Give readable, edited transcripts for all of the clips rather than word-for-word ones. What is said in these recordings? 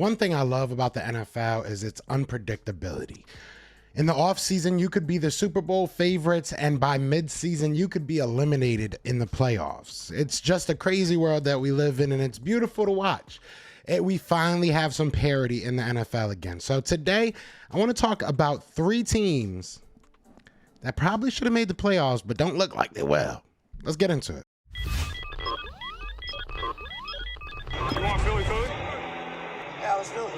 One thing I love about the NFL is its unpredictability. In the offseason, you could be the Super Bowl favorites, and by midseason, you could be eliminated in the playoffs. It's just a crazy world that we live in, and it's beautiful to watch. We finally have some parity in the NFL again. So today, I want to talk about 3 teams that probably should have made the playoffs, but don't look like they will. Let's get into it. You want Philly food? Yeah, let's do it.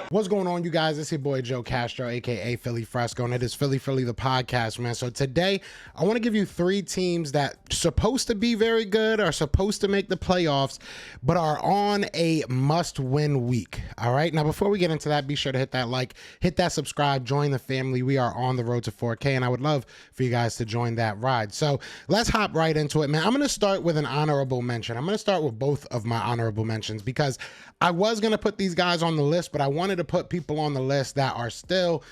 What's going on, you guys? It's your boy Joe Castro, aka Philly Fresco, and it is Philly the podcast, man. So today, I want to give you 3 teams that are supposed to be very good, are supposed to make the playoffs, but are on a must-win week. All right. Now, before we get into that, be sure to hit that like, hit that subscribe, join the family. We are on the road to 4K, and I would love for you guys to join that ride. So let's hop right into it, man. I'm going to start with an honorable mention. I'm going to start with both of my honorable mentions because I was going to put these guys on the list, but I wanted to put people on the list that are still,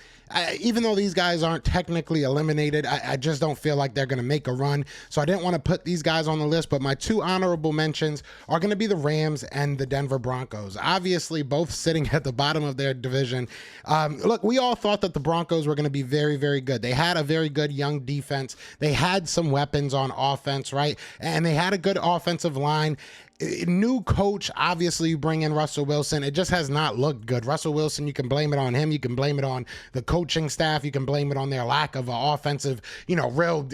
even though these guys aren't technically eliminated, I just don't feel like they're going to make a run. So I didn't want to put these guys on the list, but my 2 honorable mentions are going to be the Rams and the Denver Broncos. Obviously, both sitting at the bottom of their division. Look, we all thought that the Broncos were going to be very, very good. They had a very good young defense. They had some weapons on offense, right? And they had a good offensive line. New coach, obviously you bring in Russell Wilson. It just has not looked good. Russell Wilson, you can blame it on him. You can blame it on the coaching staff. You can blame it on their lack of an offensive, real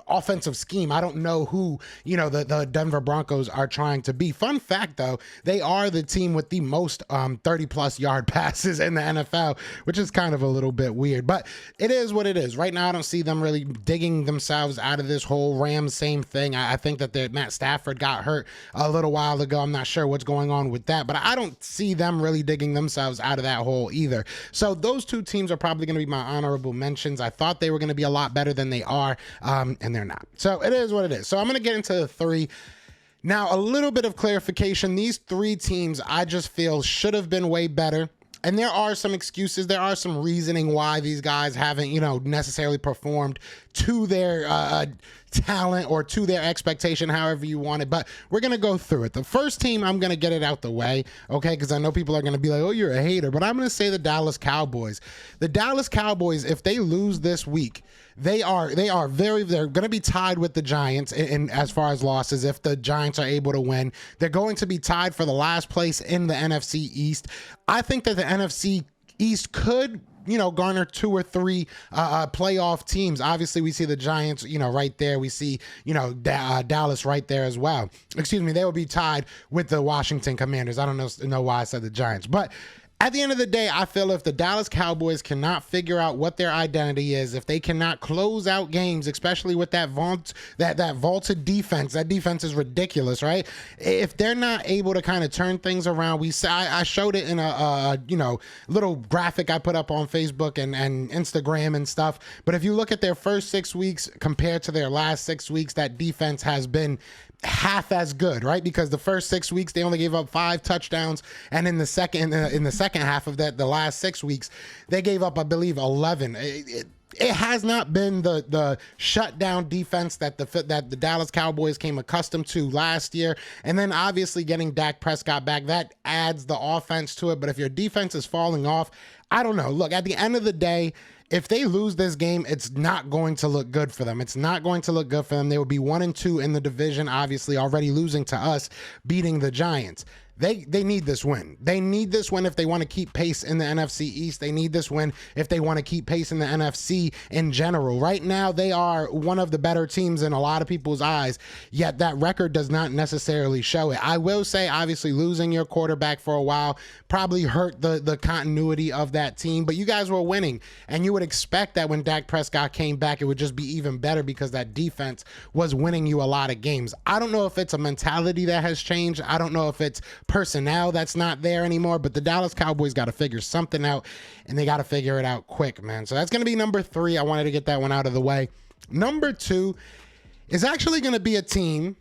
offensive scheme. I don't know who, the Denver Broncos are trying to be. Fun fact, though, they are the team with the most 30-plus yard passes in the NFL, which is kind of a little bit weird. But it is what it is. Right now, I don't see them really digging themselves out of this hole. Rams, same thing. I think that Matt Stafford got hurt a little while ago. I'm not sure what's going on with that, but I don't see them really digging themselves out of that hole either. So those 2 teams are probably going to be my honorable mentions. I thought they were going to be a lot better than they are, and they're not. So it is what it is. So I'm going to get into the 3. Now, a little bit of clarification. These 3 teams I just feel should have been way better. And there are some excuses. There are some reasoning why these guys haven't, necessarily performed to their talent or to their expectation, however you want it. But we're going to go through it. The first team, I'm going to get it out the way, okay? Because I know people are going to be like, oh, you're a hater. But I'm going to say the Dallas Cowboys. The Dallas Cowboys, if they lose this week, they're going to be tied with the Giants in as far as losses. If the Giants are able to win, they're going to be tied for the last place in the NFC East. I think that the NFC East could, garner 2 or 3 playoff teams. Obviously, we see the Giants, right there. We see, Dallas right there as well. Excuse me, they will be tied with the Washington Commanders. I don't know why I said the Giants, but at the end of the day, I feel if the Dallas Cowboys cannot figure out what their identity is, if they cannot close out games, especially with that vaulted defense, that defense is ridiculous, right? If they're not able to kind of turn things around, I showed it in a little graphic I put up on Facebook and Instagram and stuff. But if you look at their first 6 weeks compared to their last 6 weeks, that defense has been half as good, right? Because the first 6 weeks they only gave up 5 touchdowns, and in the second half of that, the last 6 weeks, they gave up, I believe, 11. It has not been the shutdown defense that the Dallas Cowboys came accustomed to last year. And then obviously getting Dak Prescott back, that adds the offense to it. But if your defense is falling off, I don't know. Look, at the end of the day, if they lose this game, it's not going to look good for them. It's not going to look good for them. They will be 1-2 in the division, obviously already losing to us, beating the Giants. They need this win. They need this win if they want to keep pace in the NFC East. They need this win if they want to keep pace in the NFC in general. Right now, they are one of the better teams in a lot of people's eyes, yet that record does not necessarily show it. I will say, obviously, losing your quarterback for a while probably hurt the continuity of that team, but you guys were winning, and you would expect that when Dak Prescott came back, it would just be even better because that defense was winning you a lot of games. I don't know if it's a mentality that has changed. I don't know if it's personnel that's not there anymore, but the Dallas Cowboys got to figure something out, and they got to figure it out quick, man. So that's going to be number 3. I wanted to get that one out of the way. Number 2 is actually going to be a team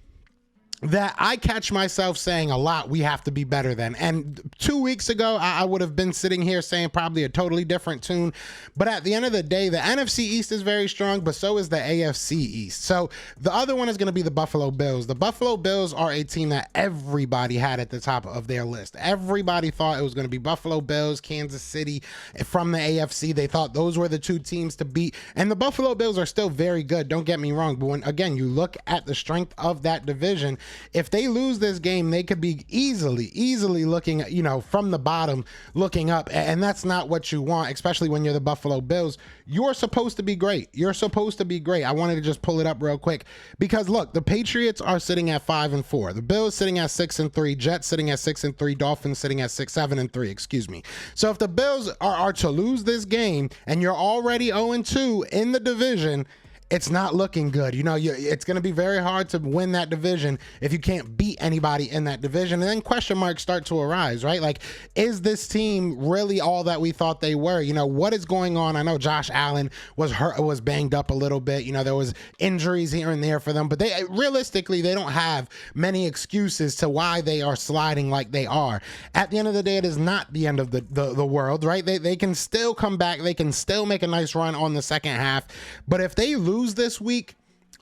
that I catch myself saying a lot, we have to be better than. And 2 weeks ago, I would have been sitting here saying probably a totally different tune. But at the end of the day, the NFC East is very strong, but so is the AFC East. So the other one is going to be the Buffalo Bills. The Buffalo Bills are a team that everybody had at the top of their list. Everybody thought it was going to be Buffalo Bills, Kansas City from the AFC. They thought those were the two teams to beat. And the Buffalo Bills are still very good, don't get me wrong. But when, again, you look at the strength of that division, if they lose this game, they could be easily looking, from the bottom, looking up. And that's not what you want, especially when you're the Buffalo Bills. You're supposed to be great. I wanted to just pull it up real quick because look, the Patriots are sitting at 5-4. The Bills sitting at 6-3. Jets sitting at 6-3. Dolphins sitting at 7-3. Excuse me. So if the Bills are to lose this game and you're already 0-2 in the division, it's not looking good. It's going to be very hard to win that division if you can't beat anybody in that division. And then question marks start to arise, right? Like, is this team really all that we thought they were? What is going on? I know Josh Allen was hurt, was banged up a little bit. There was injuries here and there for them, but realistically, they don't have many excuses to why they are sliding like they are. At the end of the day, it is not the end of the world, right? They can still come back. They can still make a nice run on the second half. But if they lose this week,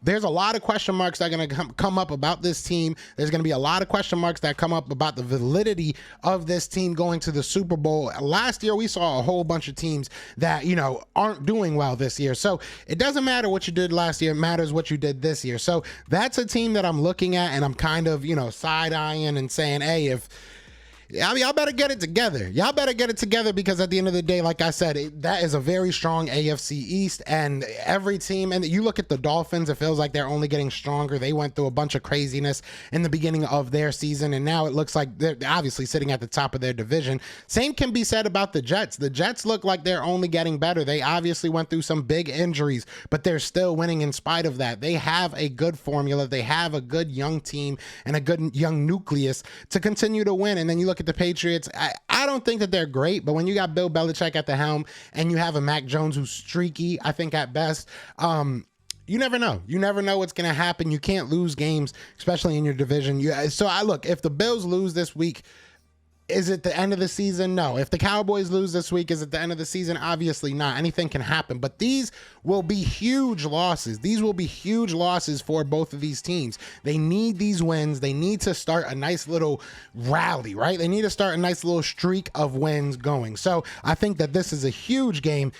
there's a lot of question marks that are going to come up about this team. There's going to be a lot of question marks that come up about the validity of this team going to the Super Bowl. Last year, we saw a whole bunch of teams that, aren't doing well this year. So it doesn't matter what you did last year. It matters what you did this year. So that's a team that I'm looking at and I'm kind of, side-eyeing and saying, hey, y'all better get it together. Because at the end of the day, like I said, that is a very strong AFC East, and every team, and you look at the Dolphins, it feels like they're only getting stronger. They went through a bunch of craziness in the beginning of their season, and now it looks like they're obviously sitting at the top of their division. Same can be said about the Jets. The Jets look like they're only getting better. They obviously went through some big injuries, but they're still winning in spite of that. They have a good formula. They have a good young team and a good young nucleus to continue to win. And then you look at the Patriots. I don't think that they're great, but when you got Bill Belichick at the helm and you have a Mac Jones who's streaky, I think at best, you never know. You never know what's going to happen. You can't lose games, especially in your division. Look, if the Bills lose this week, is it the end of the season? No. If the Cowboys lose this week, is it the end of the season? Obviously not. Anything can happen, but these will be huge losses. These will be huge losses for both of these teams. They need these wins. They need to start a nice little rally, right? They need to start a nice little streak of wins going. So I think that this is a huge game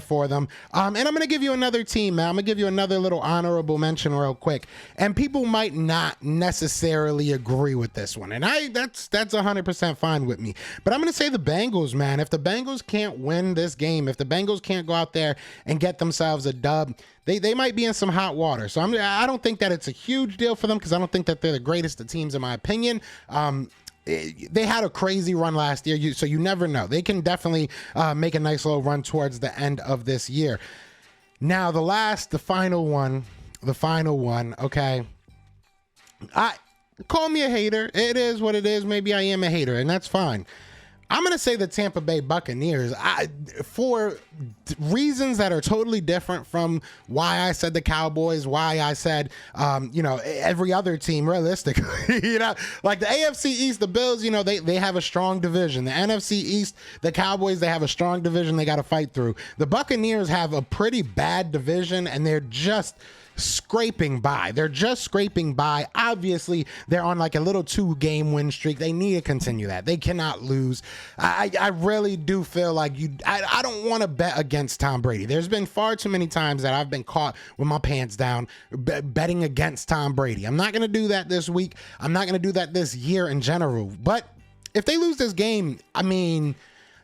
for them. And I'm going to give you another team, man. I'm going to give you another little honorable mention real quick. And people might not necessarily agree with this one. And that's 100% fine with me. But I'm going to say the Bengals, man. If the Bengals can't win this game, if the Bengals can't go out there and get themselves a dub, they might be in some hot water. So I don't think that it's a huge deal for them because I don't think that they're the greatest of teams in my opinion. They had a crazy run last year, so you never know. They can definitely make a nice little run towards the end of this year. Now, the final one, okay? Call me a hater. It is what it is. Maybe I am a hater, and that's fine. I'm going to say the Tampa Bay Buccaneers for reasons that are totally different from why I said the Cowboys, why I said, every other team realistically, like the AFC East, the Bills, they have a strong division. The NFC East, the Cowboys, they have a strong division they got to fight through. The Buccaneers have a pretty bad division and they're just scraping by. Obviously, they're on like a little 2-game win streak. They need to continue that. They cannot lose. I really do feel like I don't want to bet against Tom Brady. There's been far too many times that I've been caught with my pants down betting against Tom Brady. I'm not going to do that this week. I'm not going to do that this year in general. But if they lose this game, I mean,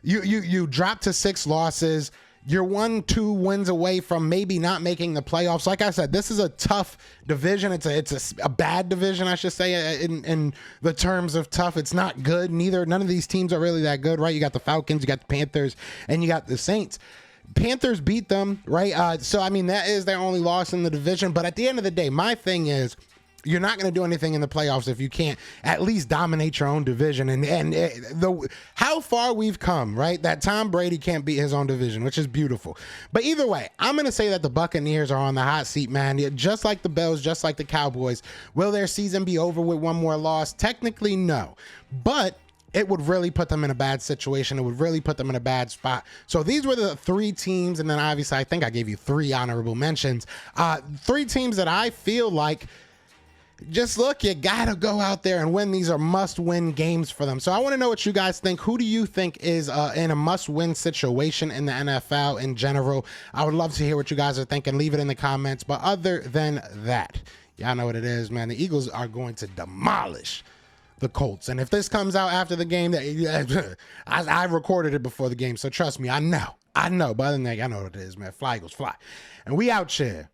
you drop to 6 losses. You're 1-2 wins away from maybe not making the playoffs. Like I said, this is a tough division. It's a bad division, I should say, in the terms of tough. It's not good. None of these teams are really that good, right? You got the Falcons, you got the Panthers, and you got the Saints. Panthers beat them, right? So, I mean, that is their only loss in the division. But at the end of the day, my thing is, You're not going to do anything in the playoffs if you can't at least dominate your own division. And how far we've come, right? That Tom Brady can't beat his own division, which is beautiful. But either way, I'm going to say that the Buccaneers are on the hot seat, man. Just like the Bills, just like the Cowboys. Will their season be over with one more loss? Technically, no. But it would really put them in a bad situation. It would really put them in a bad spot. So these were the 3 teams, and then obviously I think I gave you 3 honorable mentions. 3 teams that I feel like, just look, you gotta go out there and win. These are must-win games for them. So I want to know what you guys think. Who do you think is in a must-win situation in the NFL in general? I would love to hear what you guys are thinking. Leave it in the comments. But other than that, y'all know what it is, man. The Eagles are going to demolish the Colts. And if this comes out after the game, I recorded it before the game, so trust me, I know. But other than that, I know what it is, man. Fly, Eagles, fly. And we out here.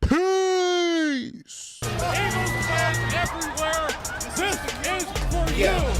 Peace. Eagles fans everywhere, this is for you.